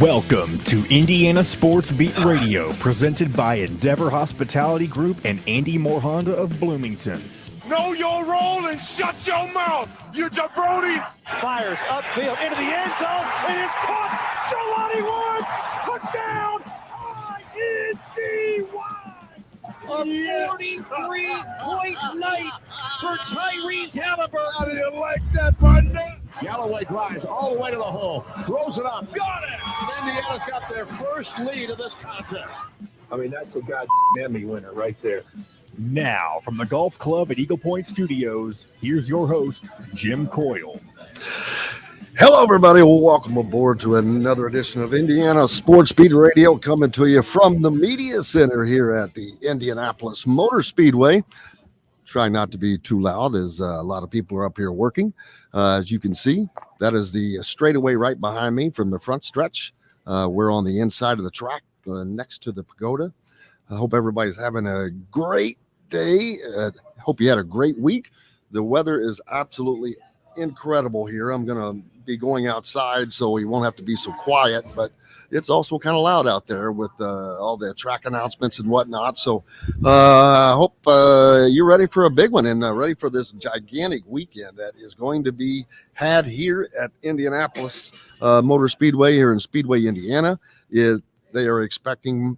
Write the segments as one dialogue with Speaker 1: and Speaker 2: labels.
Speaker 1: Welcome to Indiana Sports Beat Radio, presented by Endeavor Hospitality Group and Andy Moore Honda of Bloomington.
Speaker 2: Know your role and shut your mouth, you jabroni!
Speaker 3: Fires upfield into the end zone, and it's caught. Jelani Woods, touchdown! ISB!
Speaker 4: A 43-point night for Tyrese Halliburton.
Speaker 2: How do you like that, partner?
Speaker 4: Galloway drives all the way to the hole, throws it up, got it! Indiana's got their first lead of this contest.
Speaker 5: I mean, that's a goddamn Emmy winner right there.
Speaker 1: Now, from the Golf Club at Eagle Point Studios, here's your host, Jim Coyle.
Speaker 6: Hello, everybody. Welcome aboard to another edition of Indiana Sports Beat Radio, coming to you from the Media Center here at the Indianapolis Motor Speedway. Trying not to be too loud as a lot of people are up here working. As you can see, that is the straightaway right behind me from the front stretch. We're on the inside of the track next to the pagoda. I hope everybody's having a great day. Hope you had a great week. The weather is absolutely incredible here. I'm going to be going outside so we won't have to be so quiet, but it's also kind of loud out there with all the track announcements and whatnot. So I hope you're ready for a big one and ready for this gigantic weekend that is going to be had here at Indianapolis Motor Speedway here in Speedway, Indiana. They are expecting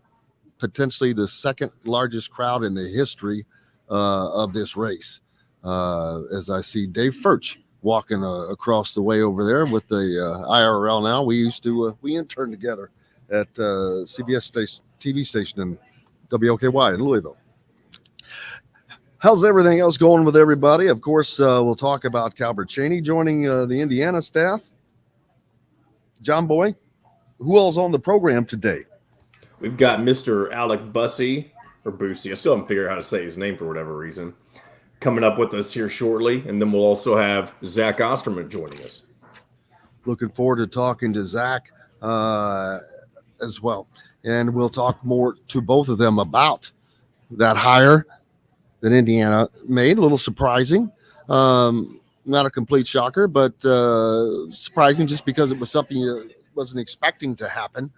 Speaker 6: potentially the second largest crowd in the history of this race. As I see Dave Furch walking across the way over there with the IRL now. We interned together at CBS TV station in WOKY in Louisville. How's everything else going with everybody? Of course, we'll talk about Calbert Cheney joining the Indiana staff. John Boy, who else on the program today?
Speaker 7: We've got Mr. Alec Busse, or Busse. I still haven't figured out how to say his name for whatever reason, coming up with us here shortly. And then we'll also have Zach Osterman joining us.
Speaker 6: Looking forward to talking to Zach as well. And we'll talk more to both of them about that hire that Indiana made. A little surprising. Not a complete shocker, but surprising just because it was something that wasn't expecting to happen.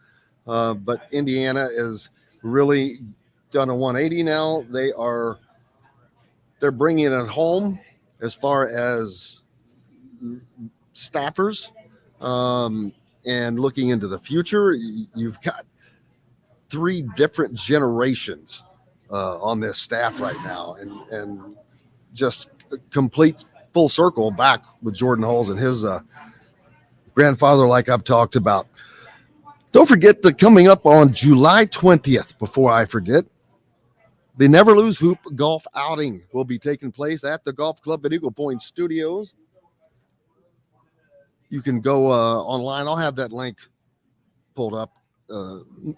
Speaker 6: But Indiana has really done a 180 now. They're bringing it home as far as staffers and looking into the future. You've got three different generations on this staff right now, and just a complete full circle back with Jordan Hulls and his grandfather, like I've talked about. Don't forget that coming up on July 20th, before I forget, the Never Lose Hoop golf outing will be taking place at the Golf Club at Eagle Point Studios. You can go online. I'll have that link pulled up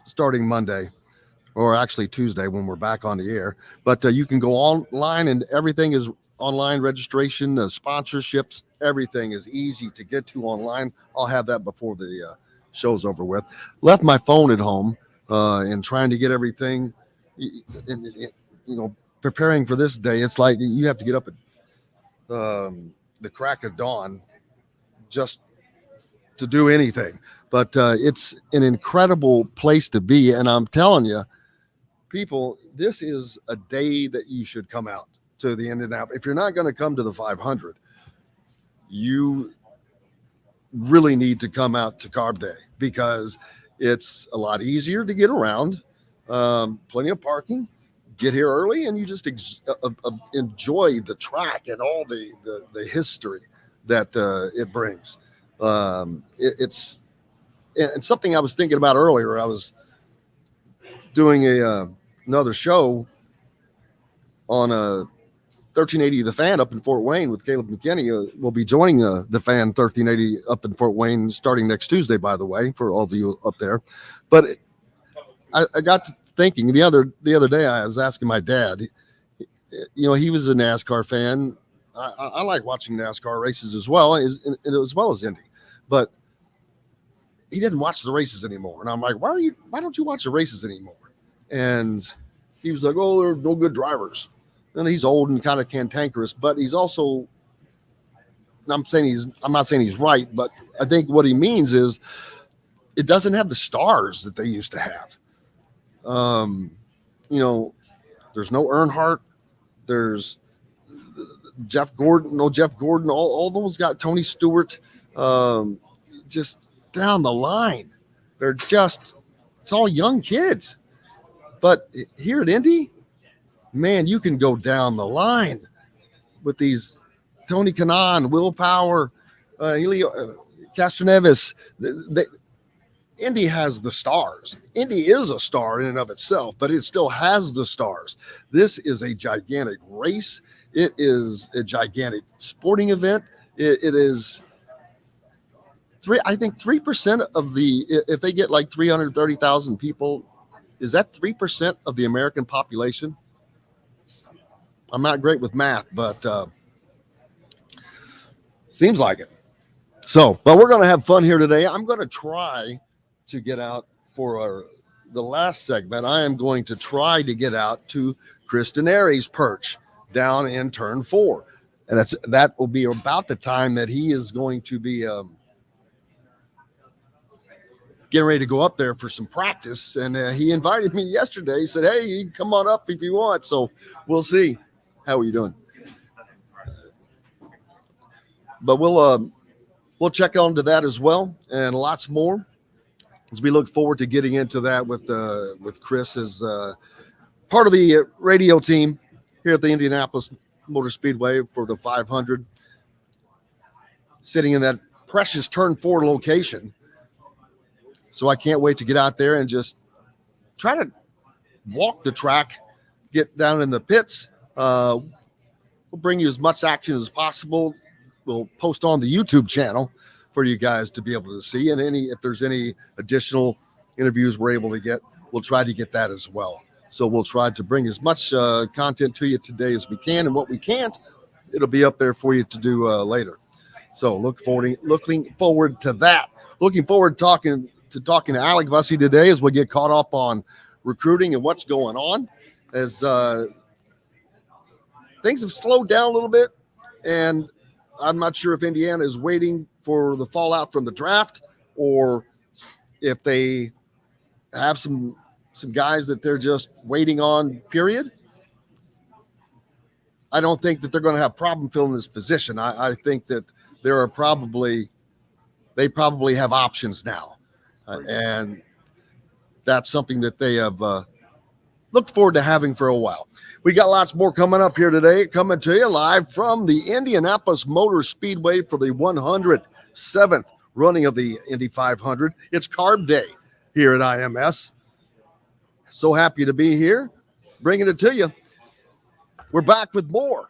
Speaker 6: starting Monday, or actually Tuesday when we're back on the air. But you can go online, and everything is online registration, sponsorships, everything is easy to get to online. I'll have that before the show's over with. Left my phone at home and trying to get everything. Preparing for this day, it's like you have to get up at the crack of dawn just to do anything. But it's an incredible place to be, and I'm telling you, people, this is a day that you should come out to the Indianapolis. If you're not going to come to the 500, you really need to come out to Carb Day because it's a lot easier to get around. Plenty of parking. Get here early, and you just enjoy the track and all the history that it brings. It's something I was thinking about earlier. I was doing another show on 1380 The Fan up in Fort Wayne with Caleb McKinney. We'll be joining The Fan 1380 up in Fort Wayne starting next Tuesday, by the way, for all of you up there. But I got to thinking the other day. I was asking my dad. He was a NASCAR fan. I like watching NASCAR races as well as Indy, but he didn't watch the races anymore. And I'm like, why don't you watch the races anymore? And he was like, oh, they're no good drivers. And he's old and kind of cantankerous, but he's also. I'm not saying he's right, but I think what he means is it doesn't have the stars that they used to have. There's no Earnhardt. There's Jeff Gordon. All those got Tony Stewart. Just down the line, it's all young kids. But here at Indy, man, you can go down the line with these Tony Kanaan, Will Power, Helio Castroneves. Indy has the stars. Indy is a star in and of itself, but it still has the stars. This is a gigantic race. It is a gigantic sporting event. It is I think 3% of if they get like 330,000 people, is that 3% of the American population? I'm not great with math, but seems like it. So, but we're going to have fun here today. I'm going to try to get out for the last segment. I am going to try to get out to Kristen Airy's perch down in turn 4. And that will be about the time that he is going to be getting ready to go up there for some practice. And he invited me yesterday. He said, hey, you can come on up if you want. So we'll see. How are you doing? But we'll check on to that as well, and lots more as we look forward to getting into that with Chris as part of the radio team here at the Indianapolis Motor Speedway for the 500, sitting in that precious turn 4 location. So I can't wait to get out there and just try to walk the track, get down in the pits. We'll bring you as much action as possible. We'll post on the YouTube channel for you guys to be able to see. And if there's any additional interviews we're able to get, we'll try to get that as well. So we'll try to bring as much content to you today as we can. And what we can't, it'll be up there for you to do later. So looking forward to that. Looking forward to talking to Alec Busse today as we get caught up on recruiting and what's going on, as things have slowed down a little bit. And I'm not sure if Indiana is waiting for the fallout from the draft, or if they have some guys that they're just waiting on, period. I don't think that they're going to have problem filling this position. I think that they probably have options now. And that's something that they have looked forward to having for a while. We got lots more coming up here today, coming to you live from the Indianapolis Motor Speedway for the 107th running of the Indy 500. It's Carb Day here at IMS. So happy to be here, bringing it to you. We're back with more.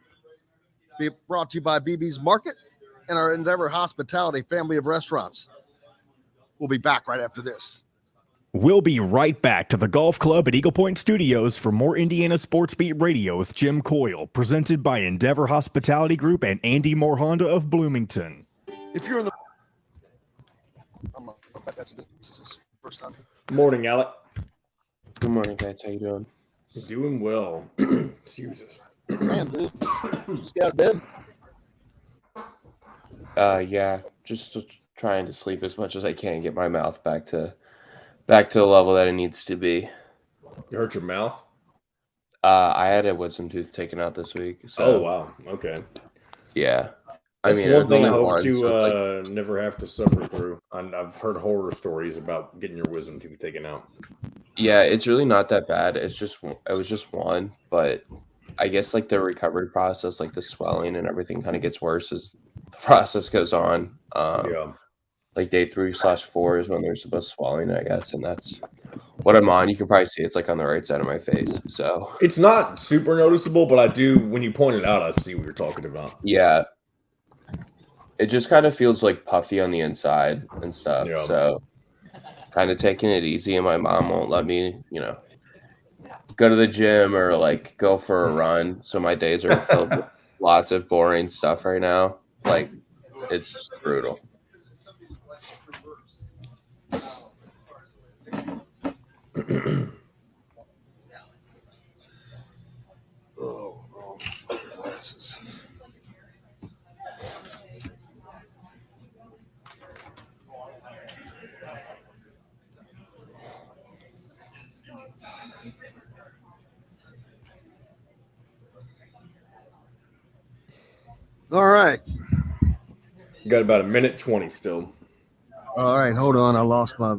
Speaker 6: Brought to you by BB's Market and our Endeavor Hospitality family of restaurants. We'll be back right after this.
Speaker 1: We'll be right back to the Golf Club at Eagle Point Studios for more Indiana Sports Beat Radio with Jim Coyle, presented by Endeavor Hospitality Group and Andy Moore Honda of Bloomington.
Speaker 6: If you're in the... this is first time.
Speaker 7: Morning, Alec.
Speaker 8: Good morning, guys. How you doing?
Speaker 7: Doing well. Excuse us.
Speaker 6: Man, dude. Just get out of bed.
Speaker 8: Yeah, just trying to sleep as much as I can, get my mouth back to the level that it needs to be.
Speaker 7: You hurt your mouth?
Speaker 8: I had a wisdom tooth taken out this week. So,
Speaker 7: oh, wow. Okay.
Speaker 8: Yeah.
Speaker 7: That's
Speaker 8: I mean,
Speaker 7: one thing I hope
Speaker 8: one,
Speaker 7: to
Speaker 8: so
Speaker 7: never have to suffer through. I've heard horror stories about getting your wisdom tooth taken out.
Speaker 8: Yeah, it's really not that bad. It was just one, but I guess like the recovery process, like the swelling and everything kind of gets worse as the process goes on.
Speaker 7: Yeah.
Speaker 8: Like day 3/4 is when there's the most swelling, I guess, and that's what I'm on. You can probably see it's like on the right side of my face. So
Speaker 7: it's not super noticeable, but I do, when you point it out, I see what you're talking about.
Speaker 8: Yeah. It just kind of feels like puffy on the inside and stuff.
Speaker 7: Yeah.
Speaker 8: So kind of taking it easy, and my mom won't let me, go to the gym or like go for a run. So my days are filled with lots of boring stuff right now. Like, it's just brutal.
Speaker 6: Oh, glasses. All right.
Speaker 7: You got about a minute 20 still.
Speaker 6: All right. Hold on. I lost my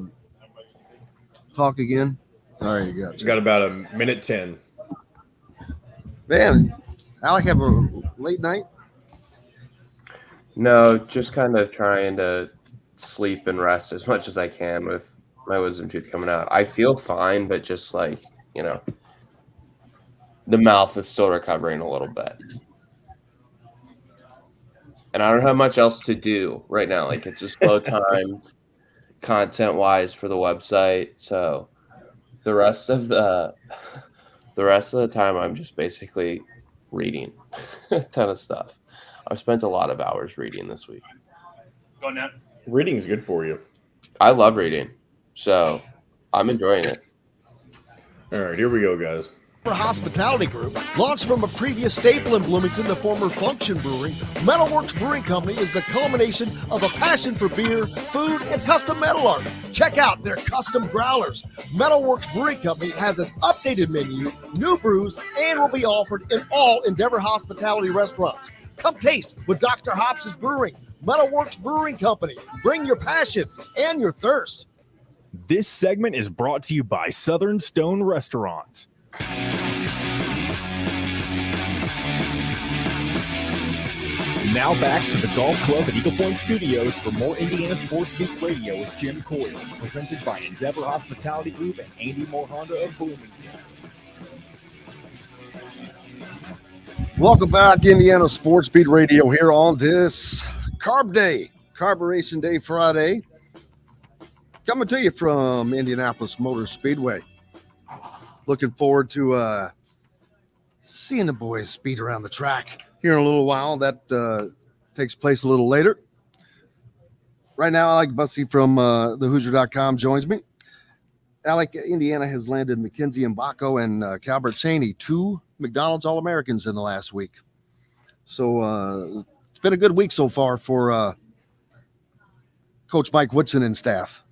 Speaker 6: talk again. All right.
Speaker 7: You got about a minute 10.
Speaker 6: Man, Alec, have a late night?
Speaker 8: No, just kind of trying to sleep and rest as much as I can with my wisdom tooth coming out. I feel fine, but just like, the mouth is still recovering a little bit. And I don't have much else to do right now. Like, it's a slow time content-wise for the website. So the rest of the time I'm just basically reading a ton of stuff. I've spent a lot of hours reading this week.
Speaker 2: Go on now.
Speaker 7: Reading is good for you.
Speaker 8: I love reading, so I'm enjoying it.
Speaker 7: All right, here we go, guys.
Speaker 9: Hospitality Group, launched from a previous staple in Bloomington, the former Function Brewery, Metalworks Brewing Company is the culmination of a passion for beer, food, and custom metal art. Check out their custom growlers. Metalworks Brewing Company has an updated menu, new brews, and will be offered in all Endeavor Hospitality restaurants. Come taste with Dr. Hops' Brewing. Metalworks Brewing Company. Bring your passion and your thirst.
Speaker 1: This segment is brought to you by Southern Stone Restaurant. Now back to the Golf Club at Eagle Point Studios for more Indiana Sports Beat Radio with Jim Coyle, presented by Endeavor Hospitality Group and Andy Moore Honda of Bloomington.
Speaker 6: Welcome back, Indiana Sports Beat Radio, here on this Carb Day, Carburation Day Friday. Coming to you from Indianapolis Motor Speedway. Looking forward to seeing the boys speed around the track here in a little while. That takes place a little later. Right now, Alec Busse from thehoosier.com joins me. Alec, Indiana has landed Mackenzie Mbako and Calbert Cheney, 2 McDonald's All-Americans in the last week. So it's been a good week so far for Coach Mike Woodson and staff.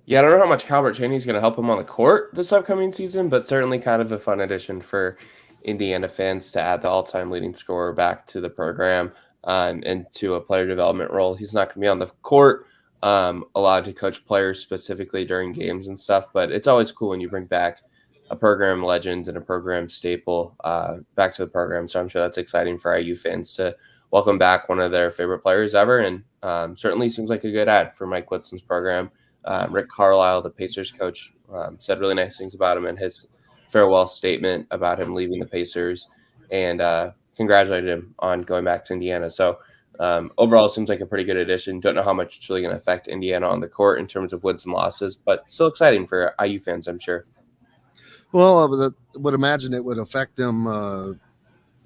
Speaker 8: Yeah, I don't know how much Calbert Cheney is going to help him on the court this upcoming season, but certainly kind of a fun addition for Indiana fans to add the all-time leading scorer back to the program and to a player development role. He's not going to be on the court, allowed to coach players specifically during games and stuff, but it's always cool when you bring back a program legend and a program staple back to the program. So I'm sure that's exciting for IU fans to welcome back one of their favorite players ever, and certainly seems like a good ad for Mike Woodson's program. Rick Carlisle, the Pacers coach, said really nice things about him in his farewell statement about him leaving the Pacers, and congratulated him on going back to Indiana. So overall, it seems like a pretty good addition. Don't know how much it's really going to affect Indiana on the court in terms of wins and losses, but still exciting for IU fans, I'm sure.
Speaker 6: Well, I would imagine it would affect them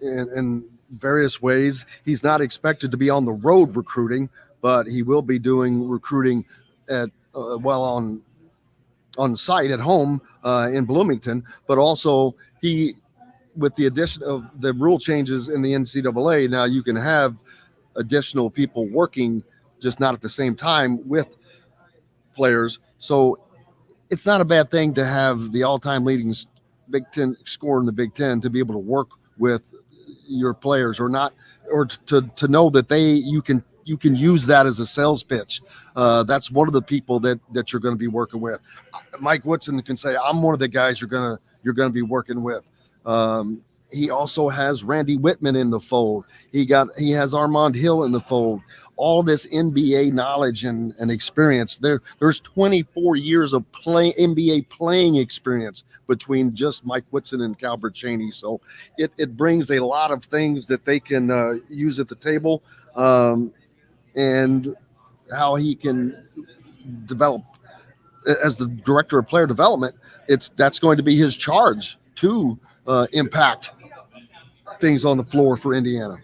Speaker 6: in various ways. He's not expected to be on the road recruiting, but he will be doing recruiting at on site at home in Bloomington. But also with the addition of the rule changes in the NCAA, now you can have additional people working, just not at the same time with players. So it's not a bad thing to have the all-time leading Big Ten scorer in the Big Ten to be able to work with your players, or to know that you can use that as a sales pitch. That's one of the people that you're going to be working with. Mike Woodson can say, I'm one of the guys you're going to be working with. He also has Randy Whitman in the fold. He has Armand Hill in the fold. All this NBA knowledge and experience. There's 24 years of NBA playing experience between just Mike Woodson and Calbert Cheney. So it brings a lot of things that they can use at the table, and how he can develop as the director of player development. That's going to be his charge to impact things on the floor for Indiana.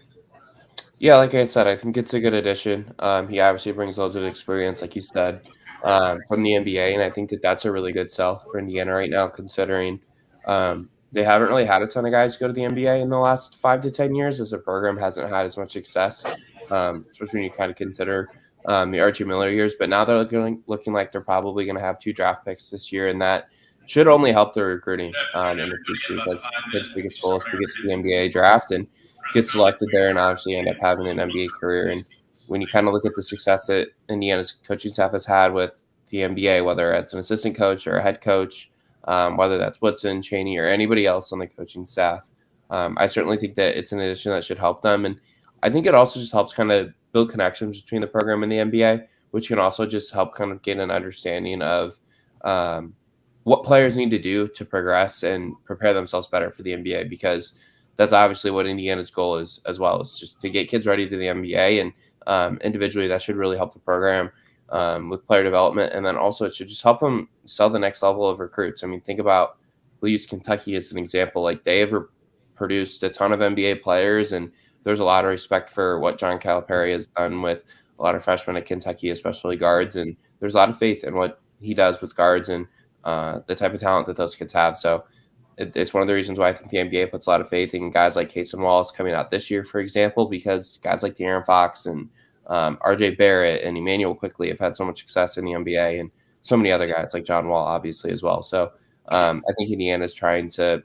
Speaker 8: Yeah, like I said, I think it's a good addition. He obviously brings loads of experience, like you said, from the NBA, and I think that's a really good sell for Indiana right now, considering they haven't really had a ton of guys go to the NBA in the last 5 to 10 years, as the program hasn't had as much success, especially when you kind of consider the Archie Miller years. But now they're looking like they're probably going to have 2 draft picks this year, and that should only help their recruiting in the future, because kids' biggest goal is to get to the NBA draft. And get selected there and obviously end up having an NBA career. And when you kind of look at the success that Indiana's coaching staff has had with the NBA, whether it's an assistant coach or a head coach, whether that's Woodson, Chaney, or anybody else on the coaching staff, I certainly think that it's an addition that should help them. And I think it also just helps kind of build connections between the program and the NBA, which can also just help kind of get an understanding of what players need to do to progress and prepare themselves better for the NBA, because that's obviously what Indiana's goal is as well, is just to get kids ready to the NBA. And individually, that should really help the program with player development. And then also it should just help them sell the next level of recruits. I mean, think about, we'll use Kentucky as an example. Like, they have produced a ton of NBA players, and there's a lot of respect for what John Calipari has done with a lot of freshmen at Kentucky, especially guards. And there's a lot of faith in what he does with guards and the type of talent that those kids have. So it's one of the reasons why I think the NBA puts a lot of faith in guys like Casey Wallace coming out this year, for example, because guys like De'Aaron Fox and RJ Barrett and Emmanuel Quickly have had so much success in the NBA, and so many other guys like John Wall, obviously, as well. So I think Indiana is trying to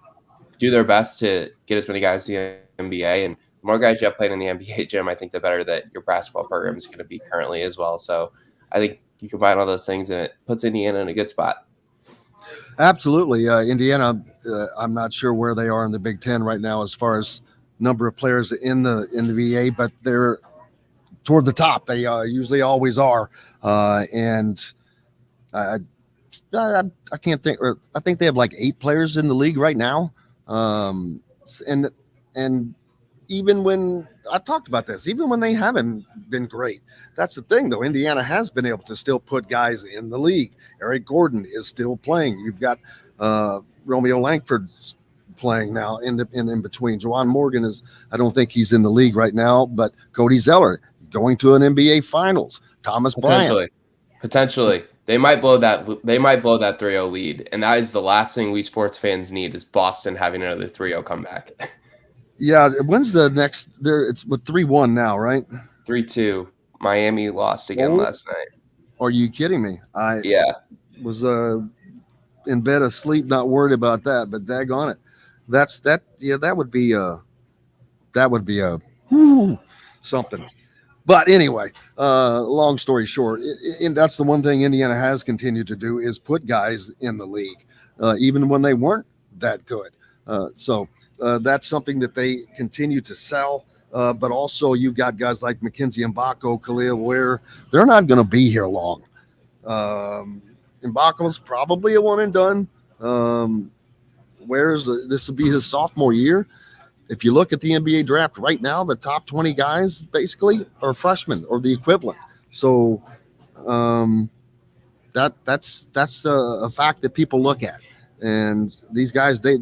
Speaker 8: do their best to get as many guys to the NBA. And the more guys you have playing in the NBA, Jim, I think the better that your basketball program is going to be currently as well. So I think you combine all those things, and it puts Indiana in a good spot.
Speaker 6: Absolutely. Indiana, I'm not sure where they are in the Big Ten right now as far as number of players in the NBA, but they're toward the top. They usually always are. And I can't think, or I think they have like 8 players in the league right now. And even when I've talked about this, even when they haven't been great, that's the thing, though. Indiana has been able to still put guys in the league. Eric Gordon is still playing. You've got Romeo Langford playing now in between. Juwan Morgan is, I don't think he's in the league right now, but Cody Zeller going to an NBA Finals. Thomas Bryant.
Speaker 8: Potentially. They might blow that 3-0 lead, and that is the last thing we sports fans need, is Boston having another 3-0 comeback.
Speaker 6: Yeah, when's the next? It's with 3-1 now, right?
Speaker 8: 3-2. Miami lost again last night.
Speaker 6: Are you kidding me? I was in bed asleep, not worried about that, but daggone it, that would be a something. But anyway, long story short, and that's the one thing Indiana has continued to do, is put guys in the league, even when they weren't that good. So that's something that they continue to sell. But also you've got guys like Mackenzie Mbako, Khalil Ware. They're not going to be here long. Mbako's probably a one and done. This will be his sophomore year. If you look at the NBA draft right now, the top 20 guys basically are freshmen or the equivalent. So that's a fact that people look at. And these guys, they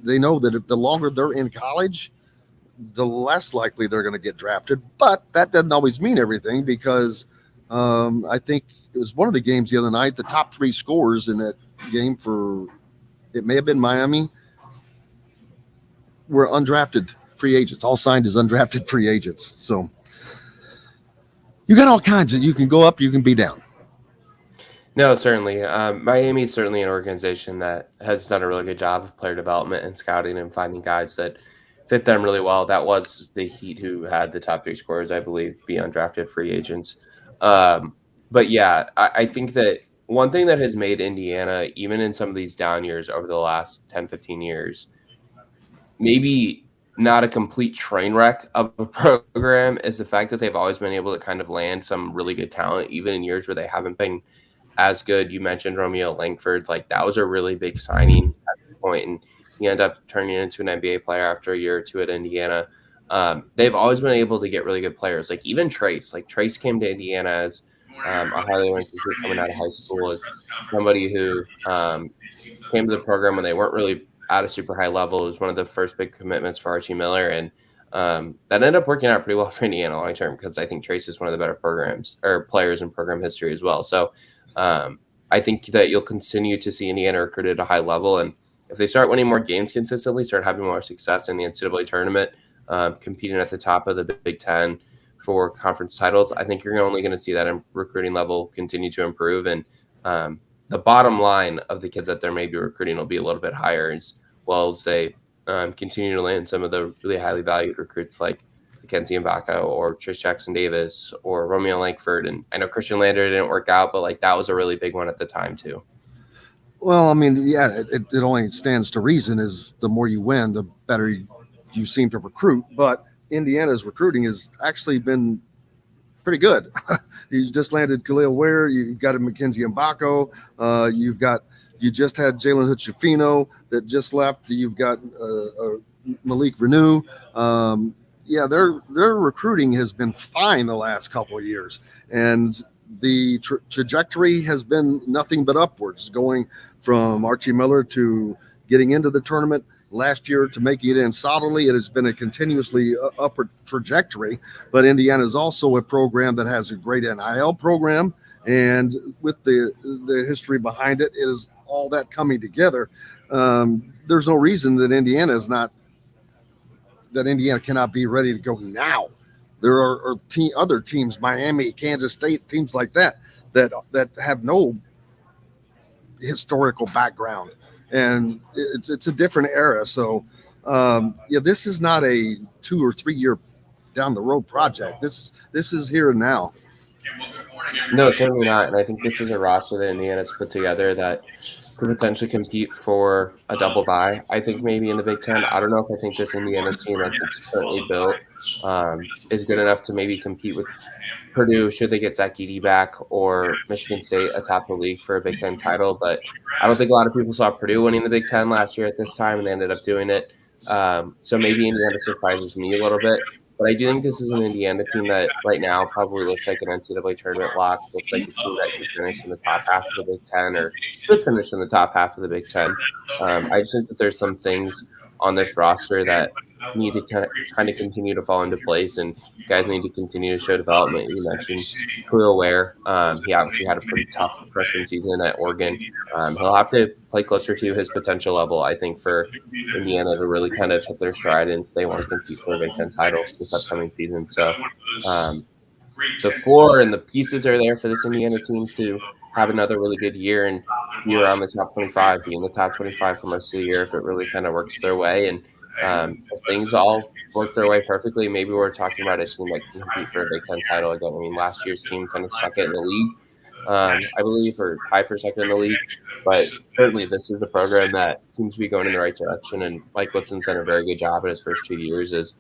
Speaker 6: know that if the longer they're in college, the less likely they're going to get drafted. But that doesn't always mean everything, because I think it was one of the games the other night, the top 3 scorers in that game it may have been Miami, were undrafted free agents, all signed as undrafted free agents. So you got all kinds of, you can go up, you can be down.
Speaker 8: No, certainly. Miami is certainly an organization that has done a really good job of player development and scouting and finding guys that fit them really well. That was the Heat who had the top 3 scorers, I believe, be undrafted free agents. But yeah, I think that one thing that has made Indiana, even in some of these down years over the last 10, 15 years, maybe not a complete train wreck of a program, is the fact that they've always been able to kind of land some really good talent, even in years where they haven't been as good. You mentioned Romeo Langford. Like, that was a really big signing at this point, and he ended up turning into an NBA player after a year or 2 at Indiana. They've always been able to get really good players. Like, even Trace. Like, Trace came to Indiana as a highly ranked recruit coming out of high school, as somebody who came to the program when they weren't really at a super high level. It was one of the first big commitments for Archie Miller, and that ended up working out pretty well for Indiana long term, because I think Trace is one of the better players in program history as well. So I think that you'll continue to see Indiana recruited at a high level, and if they start winning more games consistently, start having more success in the NCAA tournament, competing at the top of the Big Ten for conference titles, I think you're only going to see that recruiting level continue to improve. And the bottom line of the kids that they're maybe recruiting will be a little bit higher, as well as they continue to land some of the really highly valued recruits like Mackenzie Mbako or Trish Jackson Davis or Romeo Langford. And I know Christian Lander didn't work out, but like that was a really big one at the time too.
Speaker 6: Well, I mean, yeah, it only stands to reason is the more you win, the better you seem to recruit. But Indiana's recruiting has actually been pretty good. You just landed Khalil Ware. You've got a Mackenzie Mbako. You just had Jalen Hood-Schifino that just left. You've got Malik Renew. Their recruiting has been fine the last couple of years, and the trajectory has been nothing but upwards, going from Archie Miller to getting into the tournament last year to making it in solidly. It has been a continuously upward trajectory, but Indiana is also a program that has a great NIL program, and with the history behind it is all that coming together. There's no reason that Indiana cannot be ready to go now. There are other teams, Miami, Kansas State, teams like that have no historical background, and it's a different era. So, this is not a 2 or 3 year down the road project. This is here and now.
Speaker 8: No, certainly not. And I think this is a roster that Indiana's put together that could potentially compete for a double bye. I think maybe in the Big Ten. I don't know if I think this Indiana team as it's currently built is good enough to maybe compete with Purdue should they get Zach Edey back, or Michigan State atop the league for a Big Ten title. But I don't think a lot of people saw Purdue winning the Big Ten last year at this time, and they ended up doing it. So maybe Indiana surprises me a little bit. But I do think this is an Indiana team that right now probably looks like an NCAA tournament lock, looks like a team that could finish in the top half of the Big Ten or could finish in the top half of the Big Ten. I just think that there's some things on this roster that need to kind of continue to fall into place, and guys need to continue to show development. You mentioned Khalil Ware. He obviously had a pretty tough freshman season at Oregon. He'll have to play closer to his potential level, I think, for Indiana to really kind of hit their stride and if they want to compete for a Big Ten title this upcoming season. So the floor and the pieces are there for this Indiana team to have another really good year and be around the top 25, be in the top 25 for most of the year if it really kind of works their way. And if things all work their way perfectly, maybe we're talking about a team that can compete for a Big Ten title again. I mean, last year's team finished second in the league, I believe, or tied for second in the league. But certainly this is a program that seems to be going in the right direction. And Mike Woodson's done a very good job in his first 2 years is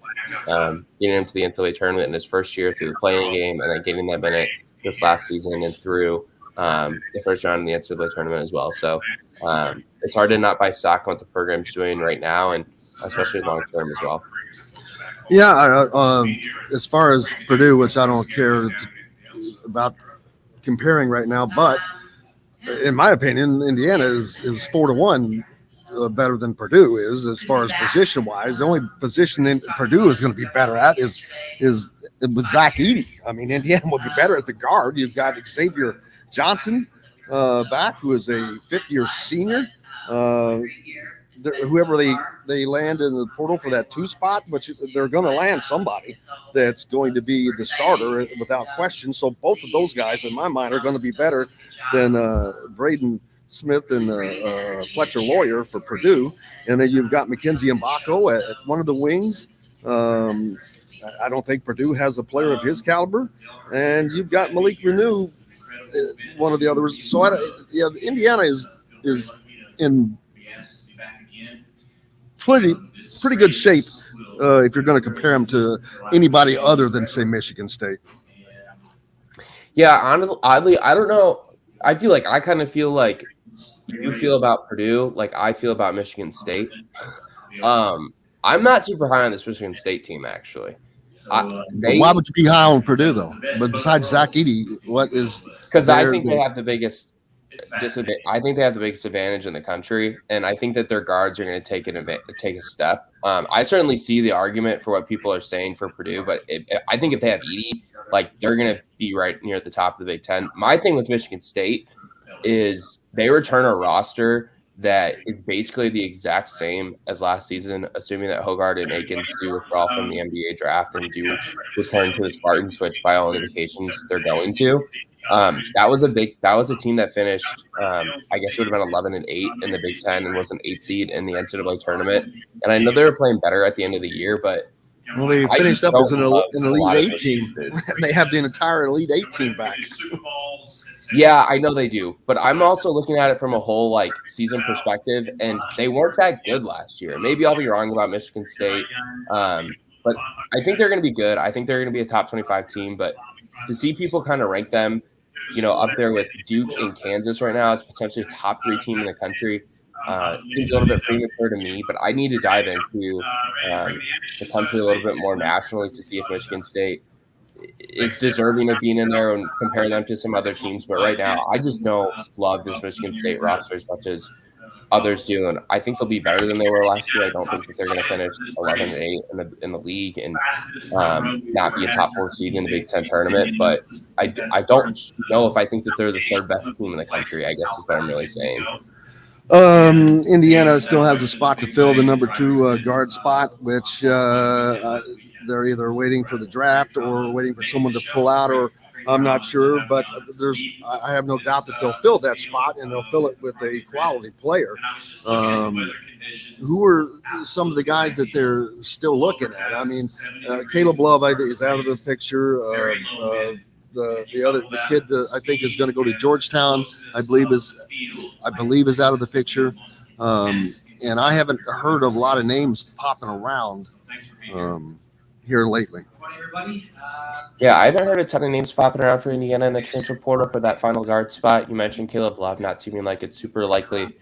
Speaker 8: getting into the NCAA tournament in his first year through the playing game and then getting that minute this last season and through the first round in the NCAA tournament as well. So it's hard to not buy stock on what the program's doing right now, and especially long term as well.
Speaker 6: Yeah, as far as Purdue, which I don't care about comparing right now, but in my opinion, Indiana is 4-1 better than Purdue is as far as position wise. The only position in Purdue is going to be better at is with Zach Edey. I mean, Indiana will be better at the guard. You've got Xavier Johnson back, who is a fifth-year senior. Whoever they land in the portal for that 2 spot, but they're going to land somebody that's going to be the starter without question. So both of those guys, in my mind, are going to be better than Braden Smith and Fletcher Lawyer for Purdue. And then you've got Mackenzie Mbako at one of the wings. I don't think Purdue has a player of his caliber. And you've got Malik Renew, one of the others. So Indiana is in pretty good shape if you're going to compare them to anybody other than, say, Michigan State.
Speaker 8: Yeah, oddly, I don't know. I kind of feel like you feel about Purdue like I feel about Michigan State. I'm not super high on this Michigan State team, actually.
Speaker 6: Why would you be high on Purdue, though? But besides Zach Edey, what is –
Speaker 8: because I think they have the biggest – I think they have the biggest advantage in the country, and I think that their guards are going to take a step. I certainly see the argument for what people are saying for Purdue, but I think if they have Edey, like they're going to be right near the top of the Big Ten. My thing with Michigan State is they return a roster that is basically the exact same as last season, assuming that Hoggard and Akins do withdraw from the NBA draft and do return to the Spartans, which by all indications they're going to. That was a team that finished, I guess it would have been 11-8 in the Big Ten and was an 8 seed in the NCAA tournament. And I know they were playing better at the end of the year, but
Speaker 6: Well, they
Speaker 8: I
Speaker 6: finished
Speaker 8: just
Speaker 6: up as
Speaker 8: don't
Speaker 6: an
Speaker 8: love a
Speaker 6: Elite
Speaker 8: lot of
Speaker 6: Eight
Speaker 8: those
Speaker 6: team.
Speaker 8: pieces.
Speaker 6: They have the entire Elite Eight team back.
Speaker 8: Yeah, I know they do, but I'm also looking at it from a whole like season perspective, and they weren't that good last year. Maybe I'll be wrong about Michigan State, but I think they're going to be good. I think they're going to be a top 25 team, but to see people kind of rank them, up there with Duke and Kansas right now as potentially a top 3 team in the country, seems a little bit premature to me, but I need to dive into the country a little bit more nationally to see if Michigan State is deserving of being in there and compare them to some other teams. But right now, I just don't love this Michigan State roster as much as others do. And I think they'll be better than they were last year. I don't think that they're going to finish 11-8 in the league and not be a top 4 seed in the Big Ten tournament. But I don't know if I think that they're the 3rd best team in the country, I guess is what I'm really saying.
Speaker 6: Indiana still has a spot to fill, the number 2 guard spot, which they're either waiting for the draft or waiting for someone to pull out, or I'm not sure. But I have no doubt that they'll fill that spot, and they'll fill it with a quality player. Who are some of the guys that they're still looking at? I mean, Caleb Love, I think, is out of the picture. The kid that I think is going to go to Georgetown, I believe is out of the picture. And I haven't heard of a lot of names popping around here lately.
Speaker 8: Yeah, I haven't heard a ton of names popping around for Indiana in the transfer portal for that final guard spot. You mentioned Caleb Love not seeming like it's super likely.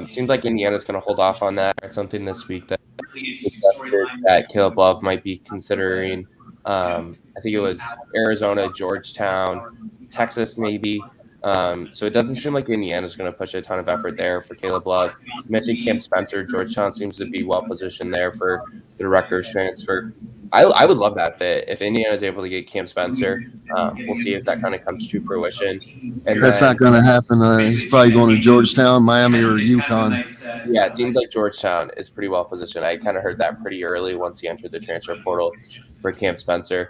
Speaker 8: Seems like Indiana's going to hold off on that. It's something this week that Caleb Love might be considering. I think it was Arizona, Georgetown, Texas maybe. So it doesn't seem like Indiana's going to push a ton of effort there for Caleb Love. You mentioned Cam Spencer. Georgetown seems to be well positioned there for the Rutgers transfer. I would love that fit. If Indiana is able to get Cam Spencer, we'll see if that kind of comes to fruition. And
Speaker 6: that's not going to happen. He's probably going to Georgetown, Miami, or UConn.
Speaker 8: Yeah, it seems like Georgetown is pretty well positioned. I kind of heard that pretty early once he entered the transfer portal for Cam Spencer.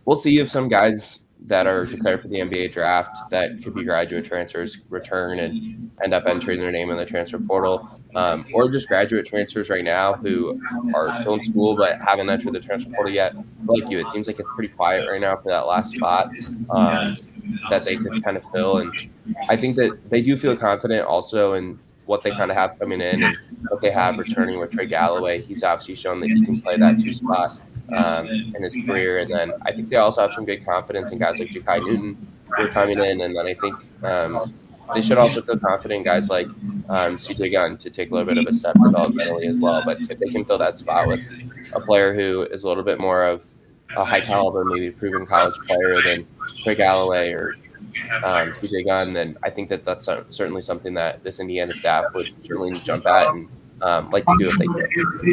Speaker 8: We'll see if some guys that are declared for the NBA draft that could be graduate transfers return and end up entering their name in the transfer portal, or just graduate transfers right now who are still in school but haven't entered the transfer portal yet. Like you, it seems like it's pretty quiet right now for that last spot that they could kind of fill. And I think that they do feel confident also in what they kind of have coming in and what they have returning with Trey Galloway. He's obviously shown that he can play that 2 spot in his career. And then I think they also have some good confidence in guys like Ja'Kai Newton who are coming in. And then I think they should also feel confident in guys like CJ Gunn to take a little bit of a step developmentally as well. But if they can fill that spot with a player who is a little bit more of a high caliber, maybe proven college player than Trey Galloway or CJ Gunn, then I think that that's certainly something that this Indiana staff would certainly jump at and like to do if they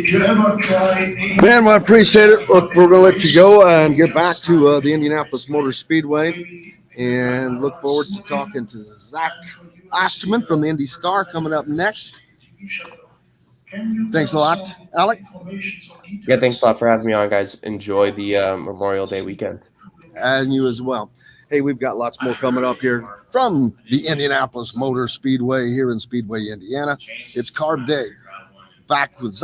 Speaker 8: can.
Speaker 6: Man, I appreciate it. Look, we're going to let you go and get back to the Indianapolis Motor Speedway and look forward to talking to Zach Osterman from the Indy Star coming up next. Thanks a lot, Alec.
Speaker 8: Yeah, thanks a lot for having me on, guys. Enjoy the Memorial Day weekend.
Speaker 6: And you as well. Hey, we've got lots more coming up here from the Indianapolis Motor Speedway here in Speedway, Indiana. It's Carb Day. Back with Zach.